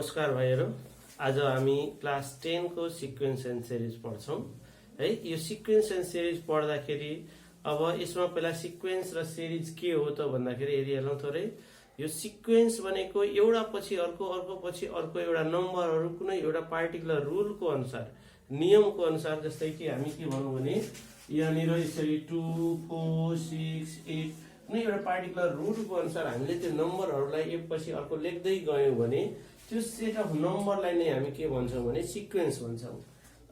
नमस्कार भाइहरु। आज हामी क्लास 10 को सिक्वेन्स एन्ड सिरिज पढ्छौं है। यो सिक्वेन्स एन्ड सिरिज पढ्दाखेरि अब यसमा पहिला सिक्वेन्स र सिरिज के हो त भन्दाखेरि हेरि हेरौं थोरै। यो सिक्वेन्स भनेको एउटा पछि अर्को अर्को पछि अर्को एउटा नम्बरहरु कुनै एउटा पार्टिकुलर रुलको अनुसार नियमको अनुसार, जस्तै कि हामी के भनौं भने यहाँनिर यसरी 2 4 6 8 कुनै एउटा पार्टिकुलर रुलको अनुसार हामीले त्यो नम्बरहरुलाई एक पछि अर्को लेख्दै गयौं भने त्यो सेट अफ नम्बरलाई नै हामी के भन्छौं भने सिक्वेन्स भन्छौं।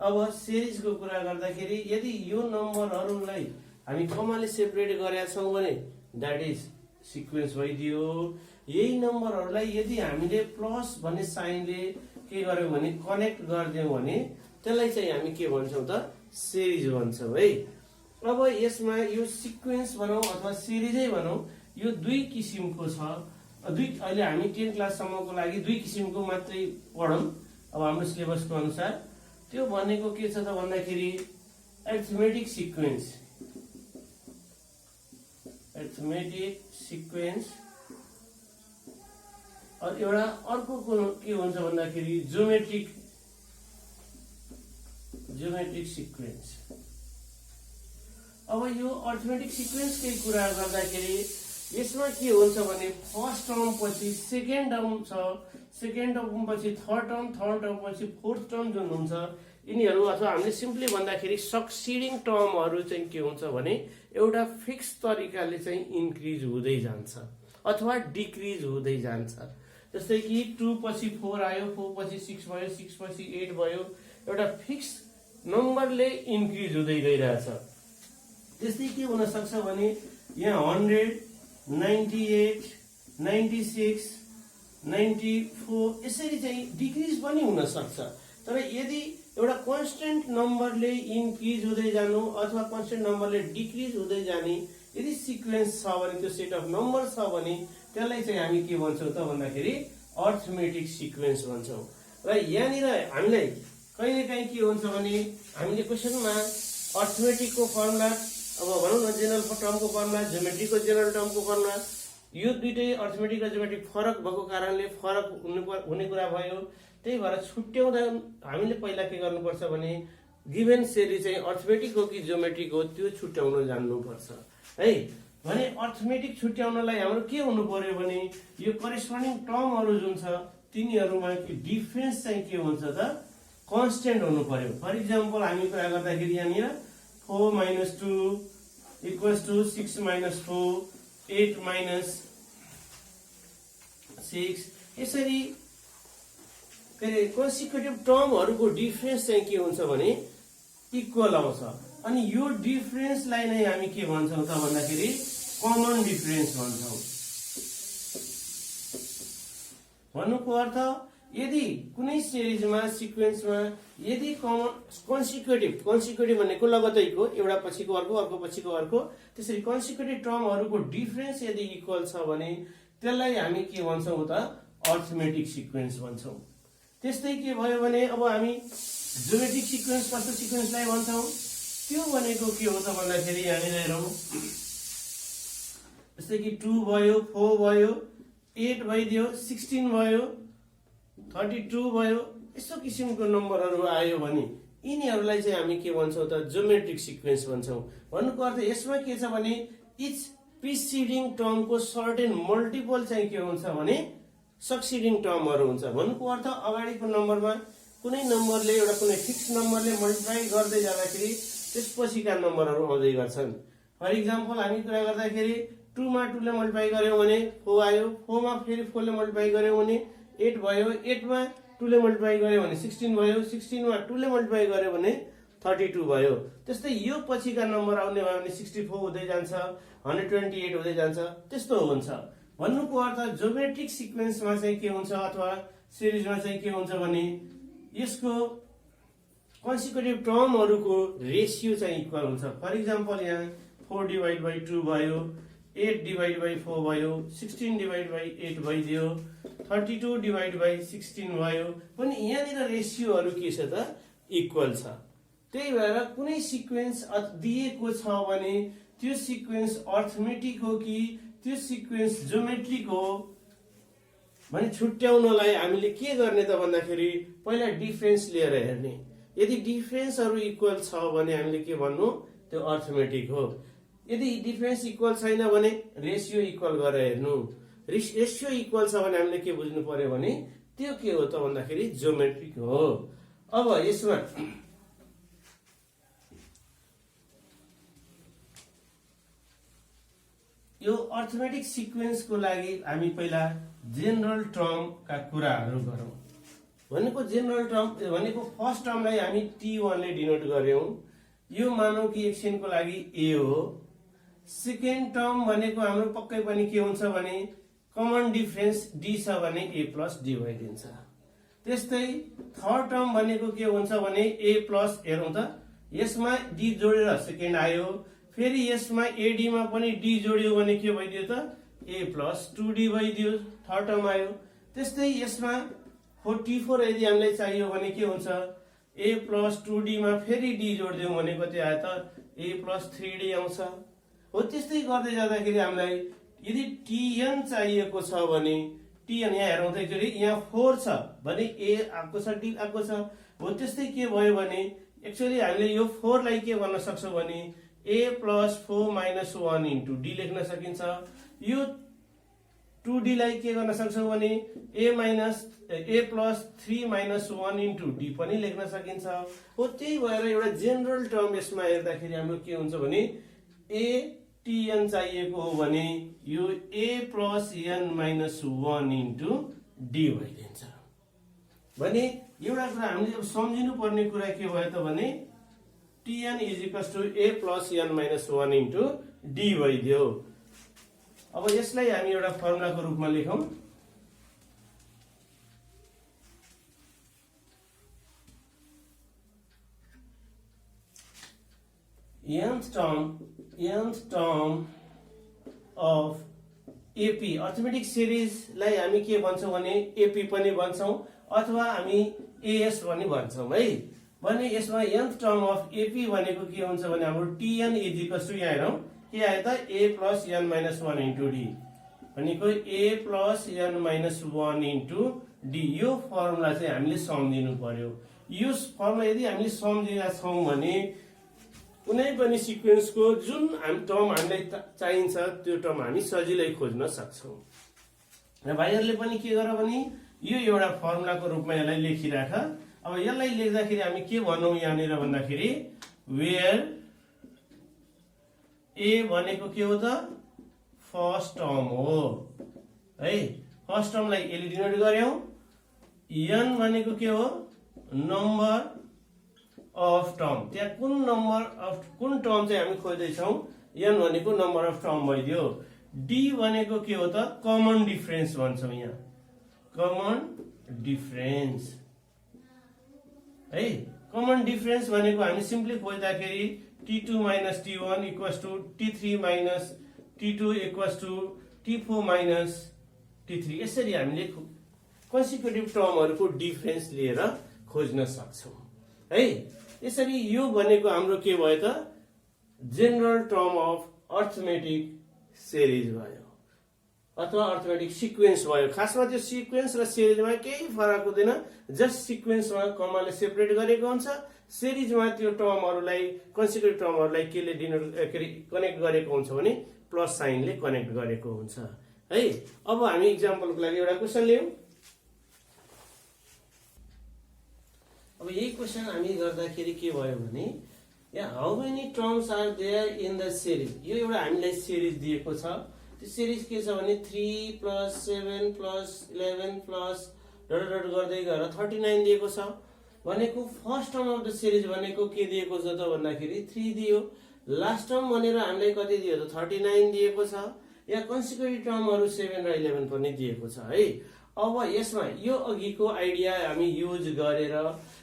अब सिरिजको कुरा गर्दाखेरि यदि यो नम्बरहरुलाई हामी कमाले सेपरेट गरेका छौं भने दैट इज सिक्वेन्स भइदियो। यही नम्बरहरुलाई यदि हामीले प्लस भन्ने साइनले के गर्यौं भने कनेक्ट गर्दियौं भने त्यसलाई चाहिँ हामी के भन्छौं त सिरिज भन्छौं है। अब यसमा यो सिक्वेन्स भनौं अथवा सिरिजै भनौं, यो दुई किसिमको छ। अहिले हामी 10 क्लास सम्मको लागि दुई किसिमको मात्रै पढौं अब हाम्रो सिलेबसको अनुसार। त्यो भनेको के छ त भन्दाखेरि अरिथमेटिक सिक्वेन्स, और एउटा अर्को के हुन्छ भन्दाखेरि ज्योमेट्रिक सिक्वेन्स। अब यो अरिथमेटिक सिक्वेन्स के कुरा गर्दाखेरि यसमा के हुन्छ भने फर्स्ट टर्म पछि सेकेन्ड टर्म छ, सेकेन्ड टर्म पछि थर्ड टर्म पछि फोर्थ टर्म जुन हुन्छ यिनीहरू, अथवा हामीले सिम्पली भन्दाखेरि सक्सिडिङ टर्महरू चाहिँ के हुन्छ भने एउटा फिक्स तरिकाले चाहिँ इन्क्रिज हुँदै जान्छ अथवा डिक्रिज हुँदै जान्छ। जस्तै कि 2 पछि 4 आयो, 4 पछि 6 भयो, 6 पछि 8 भयो, एउटा फिक्स नम्बरले इन्क्रिज हुँदै गइरहेछ। त्यस्तै के हुन सक्छ भने यहाँ 100 98 96 94 यसरी चाहिँ डिक्रिज पनि हुन सक्छ। तर यदि एउटा कन्स्टेन्ट नम्बरले इन्क्रिज हुँदै जानु अथवा कन्स्टेन्ट नम्बरले डिक्रिज हुँदै जाने यदि सिक्वेन्स छ भने, त्यो सेट अफ नम्बर छ भने त्यसलाई चाहिँ हामी के भन्छौं त भन्दाखेरि अरिथमेटिक सिक्वेन्स भन्छौं। र यहाँनिर हामीलाई कहिलेकाहीँ के हुन्छ भने हामीले क्वेशनमा अरिथमेटिकको फर्मुला, अब भनौं न जेनरल टर्मको फर्मुला, ज्योमेट्रीको जेनरल टर्मको फर्मुला, यो दुईटै अरिथमेटिक र ज्योमेट्रिक फरक भएको कारणले फरक हुने कुरा भयो। त्यही भएर छुट्याउँदा हामीले पहिला के गर्नुपर्छ भने गिभन सिरिज चाहिँ अरिथमेटिक हो कि ज्योमेट्रिक हो त्यो छुट्याउन जान्नुपर्छ है। भने अरिथमेटिक छुट्याउनलाई हाम्रो के हुनु पर्यो भने यो करेस्पोन्डिङ टर्महरू जुन छ तिनीहरूमा डिफरेन्स चाहिँ के हुन्छ त कन्स्टेन्ट हुनु पर्यो। फर इक्जाम्पल हामी कुरा गर्दाखेरि यहाँनिर 4 - 2 = 6 - 4 8 - 6 यसरी कन्सिक्युटिभ टर्महरूको डिफरेन्स चाहिँ के हुन्छ भने इक्वल आउँछ। अनि यो डिफरेन्सलाई नै हामी के भन्छौं त भन्दाखेरि कमन डिफरेन्स भन्छौं। भन्नुको अर्थ यदि कुनै सिरिजमा सिक्वेन्समा यदि कन्सिक्युटिभ भनेको लगतैको एउटा पछिको अर्को अर्को पछिको अर्को त्यसरी कन्सिक्युटिभ टर्महरूको डिफरेन्स यदि इक्वल छ भने त्यसलाई हामी के भन्छौं त अरिथमेटिक सिक्वेन्स भन्छौं। त्यस्तै के भयो भने अब हामी ज्योमेट्रिक सिक्वेन्स कस्तो सिक्वेन्सलाई भन्छौं, त्यो भनेको के हो त भन्दाखेरि यहाँनिर हेरौं, जस्तै कि 2 भयो, 4 भयो, 8 भइदियो, 16 भयो, 32 भयो, यस्तो किसिमको नम्बरहरू आयो भने यिनीहरूलाई चाहिँ हामी के भन्छौं त ज्योमेट्रिक सिक्वेन्स भन्छौं। भन्नुको अर्थ यसमा के छ भने इच प्रिसिडिङ टर्मको सर्टेन मल्टिपल चाहिँ के हुन्छ भने सक्सिडिङ टर्महरू हुन्छ। भन्नुको अर्थ अगाडिको नम्बरमा कुनै नम्बरले एउटा कुनै फिक्स नम्बरले मल्टिप्लाई गर्दै जाँदाखेरि त्यसपछिका नम्बरहरू आउँदै गर्छन्। फर इक्जाम्पल हामी कुरा गर्दाखेरि 2 मा 2 ले मल्टिप्लाई गर्यौं भने 4 आयो, 4 मा फेरि 4 ले मल्टिप्लाई गर्यौं भने 8 भयो, 8 मा 2 ले मल्टिप्लाई गर्यो भने 16 भयो, 16 मा 2 ले मल्टिप्लाई गर्यो भने 32 भयो। त्यस्तै यो पछिका नम्बर आउने भयो भने 64 हुँदै जान्छ, 128 हुँदै जान्छ, त्यस्तो हुन्छ। भन्नुको अर्थ ज्योमेट्रिक सिक्वेन्समा चाहिँ के हुन्छ अथवा सिरिजमा चाहिँ के हुन्छ भने यसको कन्सिक्युटिभ टर्महरूको रेशियो चाहिँ इक्वल हुन्छ। फर इक्जाम्पल यहाँ 4/2 भयो, 8/4 भयो, 16/8 भइदियो, 32/16 भयो पनि यहाँनिर रेशियोहरू के छ त इक्वल छ। त्यही भएर कुनै सिक्वेन्स दिएको छ भने त्यो सिक्वेन्स अरिथमेटिक हो कि त्यो सिक्वेन्स ज्योमेट्रिक हो भने छुट्याउनलाई हामीले के गर्ने त भन्दाखेरि पहिला डिफरेन्स लिएर हेर्ने। यदि डिफरेन्सहरू इक्वल छ भने हामीले के भन्नु, त्यो अर्थमेटिक हो। यदि डिफरेन्स इक्वल छैन भने रेसियो इक्वल गरेर हेर्नु। रेसियो इक्वल छ भने हामीले के बुझ्नु पर्यो भने त्यो के हो त भन्दाखेरि ज्योमेट्रिक हो। अब यसमा यो अर्थमेटिक सिक्वेन्सको लागि हामी पहिला जेनरल टर्मका कुराहरू गरौँ। भनेको जेनरल टर्म भनेको फर्स्ट टर्मलाई हामी T1 ले डिनोट गर्यौं। यो मानौ कि एकछिनको लागि A हो। सेकेन्ड टर्म भनेको हाम्रो पक्कै पनि के हुन्छ भने कमन डिफरेन्स D छ भने A प्लस D भइदिन्छ। त्यस्तै थर्ड टर्म भनेको के हुन्छ भने A प्लस, हेरौँ त यसमा D जोडेर सेकेन्ड आयो, फेरि यसमा AD मा पनि D जोड्यो भने के भइदियो त A प्लस 2D भइदियो, थर्ड टर्म आयो। त्यस्तै यसमा 44 यदि हामीलाई चाहियो भने के हुन्छ, A प्लस 2D मा फेरि D जोडिदिउँ भने कति आयो त A प्लस 3D आउँछ। हो त्यस्तै गर्दै जाँदाखेरि हामीलाई यदि Tn चाहिएको छ भने Tn यहाँ हेरौँ त एकचोटि, यहाँ 4 छ भने A आएको छ, D आएको छ। हो त्यस्तै के भयो भने एक्चुअली हामीले यो 4 लाई के गर्न सक्छौँ भने A plus 4 minus 1 into D लेख्न सकिन्छ। यो 2D लाई के गर्न सक्छौँ भने A plus 3 minus 1 into D पनि लेख्न सकिन्छ। हो त्यही भएर एउटा जेनरल टर्म यसमा हेर्दाखेरि हाम्रो के हुन्छ भने A Tn चाहिएको हो भने यो A plus n minus 1 into D भइदिन्छ। भने एउटा कुरा हामीले अब सम्झिनु पर्ने कुरा के भयो त भने Tn is equals to A plus n minus 1 into D भइदियो। अब यसलाई हामी एउटा फर्मुलाको रूपमा लेखौं। nth term of AP arithmetic सिरिजलाई हामी के भन्छौं भने AP पनि भन्छौं अथवा हामी AS पनि भन्छौं है। भने यसमा nth टर्म अफ AP भनेको के हुन्छ भने हाम्रो Tn इज इक्वल्स टु, यहाँ हेरौं के आयो त A plus n minus 1 into D भनेको A plus n minus 1 into D। यो फर्मुला चाहिँ हामीले सम्झिनु पर्यो। यो फर्मुला यदि हामीले सम्झेका छौं भने कुनै पनि सिक्वेन्सको जुन टर्म हामीलाई चाहिन्छ त्यो टर्म हामी सजिलै खोज्न सक्छौं। र भाइहरुले पनि के गर भने यो एउटा फर्मुलाको रूपमा यसलाई लेखिराख। अब यसलाई लेख्दाखेरि हामी के भनौं यहाँनिर भन्दाखेरि वेयर A भनेको के हो त फर्स्ट टर्म हो है। फर्स्ट टर्मलाई A ले डिनोट गर्यौं। n भनेको के हो नम्बर अफ टर्म, त्यहाँ कुन टर्म चाहिँ हामी खोज्दै छौं, n भनेको नम्बर अफ टर्म भइदियो। D भनेको के हो त कमन डिफरेन्स भन्छौं, यहाँ कमन डिफरेन्स है। कमन डिफरेन्स भनेको हामी सिम्पली खोज्दाखेरि T2 minus T1 equals to T3 minus T2 equals to T4 minus T3, यसरी हामीले कन्सिक्युटिभ टर्महरुको डिफरेन्स लिएर खोज्न सक्छौं है। यसरी यो भनेको हाम्रो के भयो त general term of arithmetic series भयो अथवा अर्थमेटिक सिक्वेन्स भयो। खासमा त्यो सिक्वेन्स र सिरिजमा केही फरक हुँदैन, जस्ट सिक्वेन्समा कमाले सेपरेट गरेको हुन्छ, सिरिजमा त्यो टर्महरुलाई कन्सिक्युटिभ टर्महरुलाई केले कनेक्ट गरेको हुन्छ भने प्लस साइनले कनेक्ट गरेको हुन्छ है। अब हामी एक्जाम्पलको लागि एउटा क्वेशन लियौं। अब यही क्वेशन हामी गर्दाखेरि के भयो भने यहाँ how many terms are there in the series, यो एउटा हामीलाई सिरिज दिएको छ। त्यो सिरिज के छ भने 3 प्लस 7 प्लस 11 प्लस डट गर्दै गएर 39 दिएको छ। भनेको first term of the series भनेको के दिएको छ त भन्दाखेरि 3 दियो। लास्ट टर्म भनेर हामीलाई कति दियो त 39 दिएको छ। यहाँ कन्सिक्युटिभ टर्महरु 7 र 11 पनि दिएको छ है। अब यसमा यो अघिको आइडिया हामी युज गरेर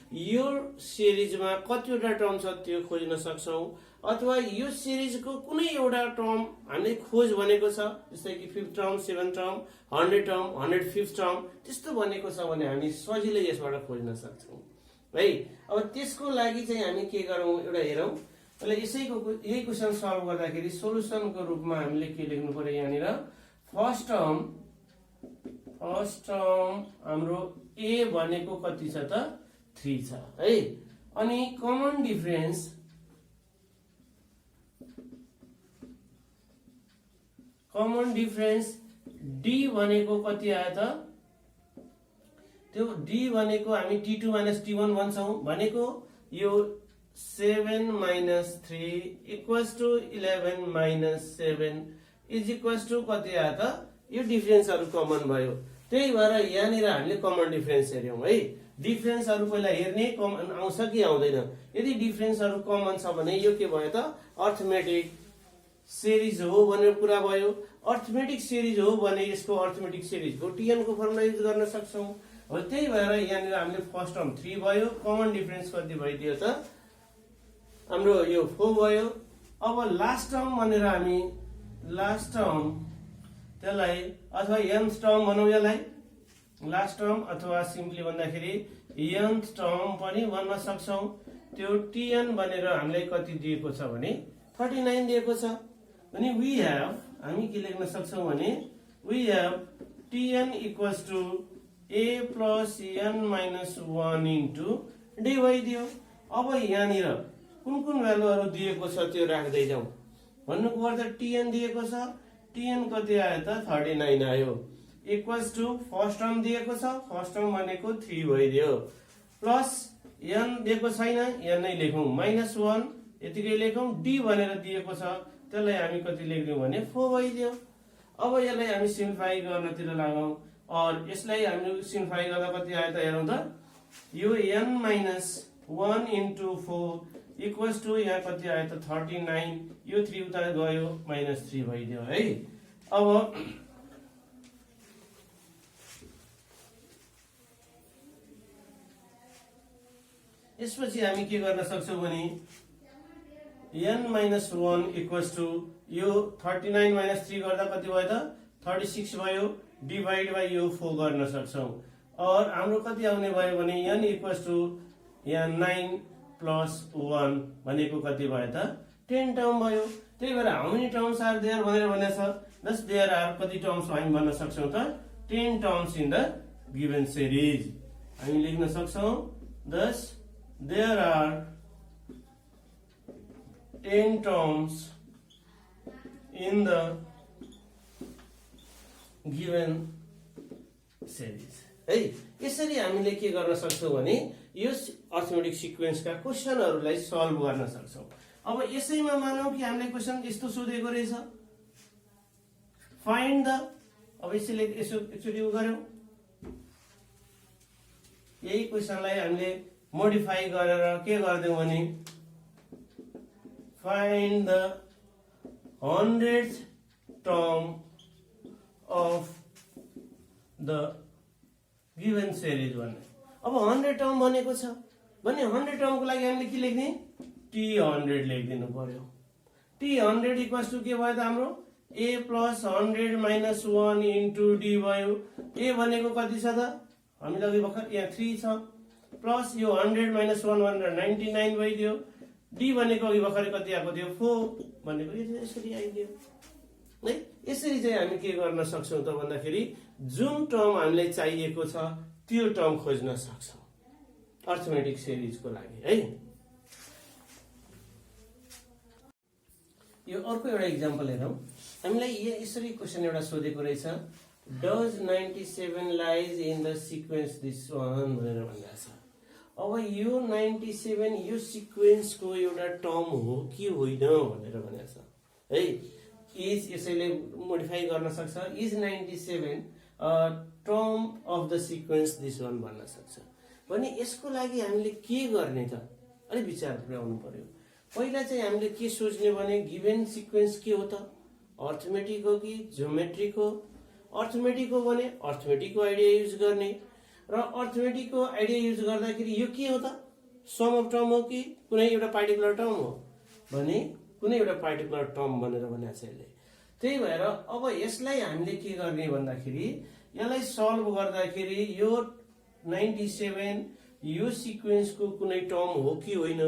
यो सिरिजमा कतिवटा टर्म छ त्यो खोज्न सक्छौं, अथवा यो सिरिजको कुनै एउटा टर्म हामीले खोज भनेको छ, जस्तै कि 5th term 7th term 100 term 105th term त्यस्तो भनेको छ भने हामी सजिलै यसबाट खोज्न सक्छौं है। अब त्यसको लागि चाहिँ हामी के गरौं एउटा हेरौं। अहिले यही क्वेशन सल्भ गर्दाखेरि सोलुसनको रूपमा हामीले के लेख्नु पर्यो, यहाँनिर फर्स्ट टर्म फर्स्ट टर्म हाम्रो ए भनेको कति छ त 3 छ है। अनि कमन डिफरेन्स डी भनेको कति आयो त, त्यो डी भनेको हामी t2 - t1 भन्छौं, भनेको यो 7 - 3 = 11 - 7 = कति आयो त, यो डिफरेन्सहरु कमन भयो। त्यही भएर यहाँनिर हामीले कमन डिफरेन्स हेर्यौं है। डिफरेन्सहरु पहिला हेर्ने कमन आउँछ कि आउँदैन। यदि डिफरेन्सहरु कमन छ भने यो के भयो त, अर्थमेटिक सिरिज हो भनेर कुरा भयो। अर्थमेटिक सिरिज हो भने यसको अर्थमेटिक सिरिजको टिएन को फर्मुला युज गर्न सक्छौं। हो त्यही भएर यहाँनिर हामीले फर्स्ट टर्म 3 भयो, कमन डिफरेन्स कति भइदियो त, हाम्रो यो 4 भयो। अब लास्ट टर्म भनेर हामी लास्ट टर्म त्यसलाई अथवा nth टर्म भनौं, यसलाई लास्ट टर्म अथवा सिम्पली भन्दाखेरि nth टर्म पनि भन्न सक्छौं। त्यो tn भनेर हामीलाई कति दिएको छ भने 39 दिएको छ। अनि वी हैव, हामी के लेख्न सक्छौं भने we have tn = a + n - 1 * d भइदियो। अब यहाँनिर कुन कुन भ्यालुहरु दिएको छ त्यो राख्दै जाउँ। भन्नुको अर्थ tn दिएको छ, tn कति आयो त 39 आयो, इक्वल्स टु फर्स्ट टर्म दिएको छ, फर्स्ट टर्म भनेको 3 भइदियो, प्लस n दिएको छैन, n नै लेखौं, -1 यतिकै लेखौं, d भनेर दिएको छ, त्यसलाई हामी कति लेख्दियौ भने 4 भइदियो। अब यसलाई हामी सिम्प्लिफाई गर्नतिर लागौं, और यसलाई हामी सिम्प्लिफाई गर्दा कति आयो त हेरौं त, यो n - 1 * 4 इक्वल्स टु यहाँ कति आयो त 39, यो 3 उता गयो -3 भइदियो है। अब यसपछि हामी के गर्न सक्छौं भने n - 1 इक्वल्स टु यो 39 - 3 गर्दा कति भयो त 36 भयो, डिवाइड बाइ यो 4 गर्न सक्छौं। और हाम्रो कति आउने भयो भने n इक्वल्स टु यहाँ 9 + 1 भनेको कति भयो त 10 टर्म भयो। त्यही भएर how many terms are there भनेर भनेको छ, दस देयर आर कति टर्म्स हामी भन्न सक्छौं त 10 terms in the given series. हामी लेख्न सक्छौं दस there are 10 terms in the given series है। यसरी हामीले के गर्न सक्छौं भने यो अर्थमेटिक सिक्वेन्सका क्वेशनहरुलाई सल्भ गर्न सक्छौं। अब यसैमा मानौं कि हामीले क्वेशन यस्तो सोधेको रहेछ, फाइन्ड द, अब यसले यसो एकचोटी गर्यौं, यही क्वेशनलाई हामीले मोडिफाई गरेर के गर्दियौं भने find the 100th term of the given series भन्ने। अब 100 टर्म भनेको छ भने 100 टर्मको लागि हामीले के लेख्ने t100 लेखिदिनु पर्यो। t100 इक्वल्स टु के भयो त हाम्रो a + 100 - 1 * d भयो। a भनेको कति छ त हामीले अघि भर्खर यहाँ 3 छ, प्लस यो 100 - 1 भनेर 99 भइदियो, d भनेको अघि भर्खर कति आएको थियो 4 भनेको यसरी आइदियो है। यसरी चाहिँ हामी के गर्न सक्छौं त भन्दाखेरि जुन टर्म हामीलाई चाहिएको छ त्यो टर्म खोज्न सक्छौं अर्थमेटिक सिरिजको लागि है। यो अर्को एउटा एक्जाम्पल हेरौं। हामीलाई यसरी क्वेशन एउटा सोधेको रहेछ, does 97 lies in the sequence this one भनेर भनिरहेको छ। अब यो 97 यो सिक्वेन्सको एउटा टर्म हो कि होइन भनेर भनेको छ है। इज यसैले मोडिफाई गर्न सक्छ, is 97 term of the sequence this one भन्न सक्छ भने यसको लागि हामीले के गर्ने त अलि विचार पुर्याउनु पर्यो। पहिला चाहिँ हामीले के सोच्ने भने गिभन सिक्वेन्स के हो त, अर्थमेटिक हो कि ज्योमेट्रिक हो। अर्थमेटिक हो भने अर्थमेटिकको आइडिया युज गर्ने, र अर्थमेटिकको आइडिया युज गर्दाखेरि यो के हो त सम अफ टर्म हो कि कुनै एउटा पार्टिकुलर टर्म हो भने कुनै एउटा पार्टिकुलर टर्म भनेर भनेको छ यसले। त्यही भएर अब यसलाई हामीले के गर्ने भन्दाखेरि यसलाई सल्भ गर्दाखेरि यो 97 यो सिक्वेन्सको कुनै टर्म हो कि होइन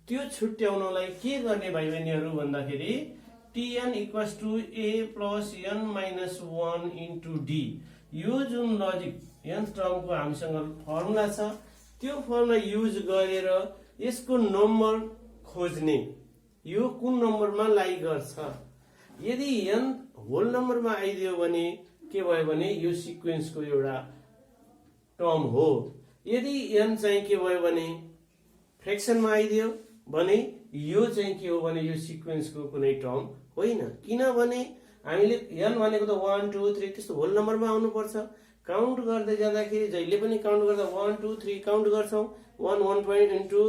त्यो छुट्याउनलाई के गर्ने भाइ बहिनीहरु भन्दाखेरि tn = a + n - 1 * d यो जुन लजिक nth टर्मको हामीसँग फर्मुला छ त्यो फर्मुला युज गरेर यसको नम्बर खोज्ने, यो कुन नम्बरमा लाई गर्छ। यदि n होल नम्बरमा आइदियो भने के भयो भने यो सिक्वेन्सको एउटा टर्म हो। यदि n चाहिँ के भयो भने फ्र्याक्सनमा आइदियो भने यो चाहिँ के हो भने यो सिक्वेन्सको कुनै टर्म होइन। किनभने हामीले n भनेको त 1 2 3 त्यस्तो होल नम्बरमा आउनुपर्छ। काउन्ट गर्दै जाँदाखेरि जहिले पनि काउन्ट गर्दा 1 2 3 काउन्ट गर्छौँ। 1 1.2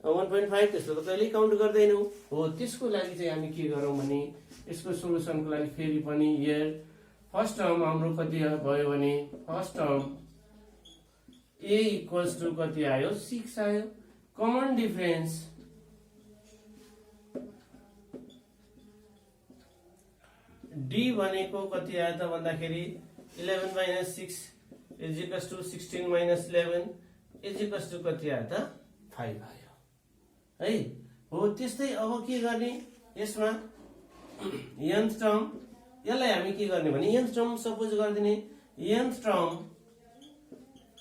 1.5 त्यस्तो त कहिल्यै काउन्ट गर्दैनौँ हो। त्यसको लागि चाहिँ हामी के गरौँ भने यसको सोलुसनको लागि फेरि पनि हियर फर्स्ट टर्म हाम्रो कति भयो भने first term a equals to कति आयो 6 आयो। कमन डिफरेन्स d भनेको कति आयो त भन्दाखेरि 11 minus 6 is equals to 16 minus 11 is equals to कति आयो त 5 आयो है हो। त्यस्तै अब के गर्ने यसमा nth टर्म, यसलाई हामी के गर्ने भने nth टर्म सपोज गरिदिने। nth term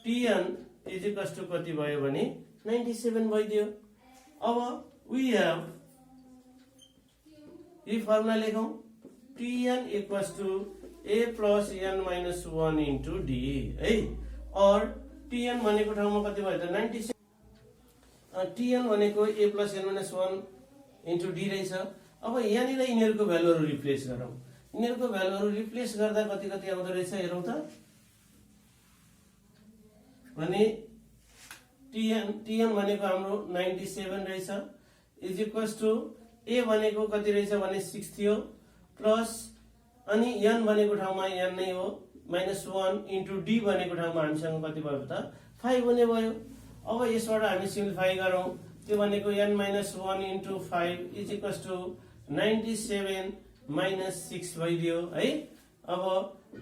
tn is equals to कति भयो भने 97 भइदियो। अब वी हेभ यो फर्मुला लेखौं tn equals to a plus n minus 1 into d है। और tn भनेको ठाउँमा कति भयो त 97, tn भनेको a plus n minus 1 into d रहेछ। अब यहाँनिर यिनीहरूको भ्यालुहरू रिप्लेस गरौँ। यिनीहरूको भ्यालुहरू रिप्लेस गर्दा कति कति आउँदो रहेछ हेरौँ त भने tn भनेको हाम्रो 97 रहेछ इज इक्वल्स टु a भनेको कति रहेछ भने 6 थियो प्लस अनि n भनेको ठाउँमा n नै हो माइनस 1 इन्टु d भनेको ठाउँमा हामीसँग कति भयो त 5 हुने भयो। अब यसबाट हामी सिम्प्लिफाई गरौँ। त्यो भनेको n minus 1 into 5 is equals to 97 minus 6 भइदियो है। अब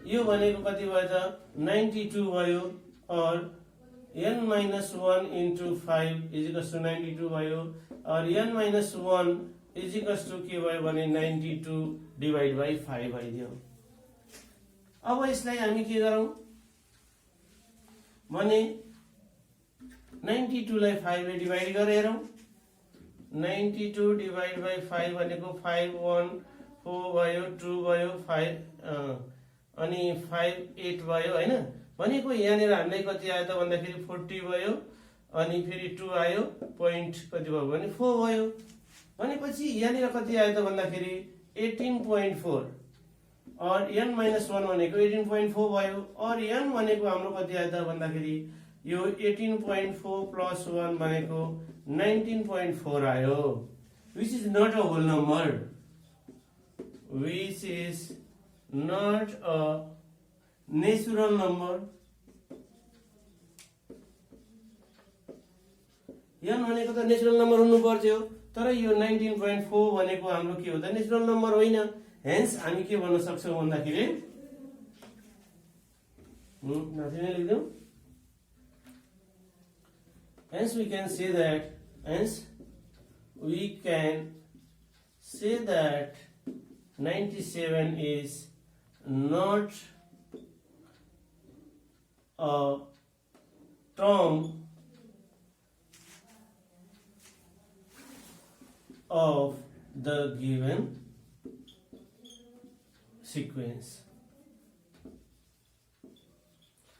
यो भनेको कति भयो त 92 भयो और n minus 1 into 5 is equals to 92 भयो और n minus 1 is equals to के भयो भने 92 डिवाइड बाई 5 भइदियो। अब यसलाई हामी के गरौँ भने 92 लाई 5 ले डिवाइड गरेर 92 डिवाइड बाई 5 भनेको 5 1 4 भयो 2 भयो 5 अनि 5 8 भयो हैन। भनेको यहाँनिर हामीलाई कति आयो त भन्दाखेरि 40 भयो अनि फेरि 2 आयो पोइन्ट कति भयो भने 4 भयो। भनेपछि यहाँनिर कति आयो त भन्दाखेरि 18.4 और n माइनस 1 भनेको 18.4 भयो और n भनेको हाम्रो कति आयो त भन्दाखेरि यो 18.4 प्लस 1 भनेको 19.4 आयो which is not a whole number, which is not a natural number। n भनेको त नेचुरल नम्बर हुनु पर्थ्यो तर यो 19.4 भनेको हाम्रो के हो त नेचुरल नम्बर होइन। हेन्स हामी के भन्न सक्छौं भन्दाखेरि माथिमै लेख्दियौ hence we can say that 97 is not a term of the given sequence,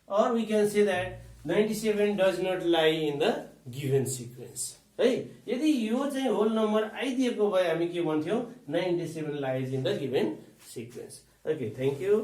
or we can say that 97 does not lie in the given sequence है। यदि यो चाहिँ होल नम्बर आइदिएको भए हामी के भन्थ्यौं 97 lies in the given sequence। Okay, thank you.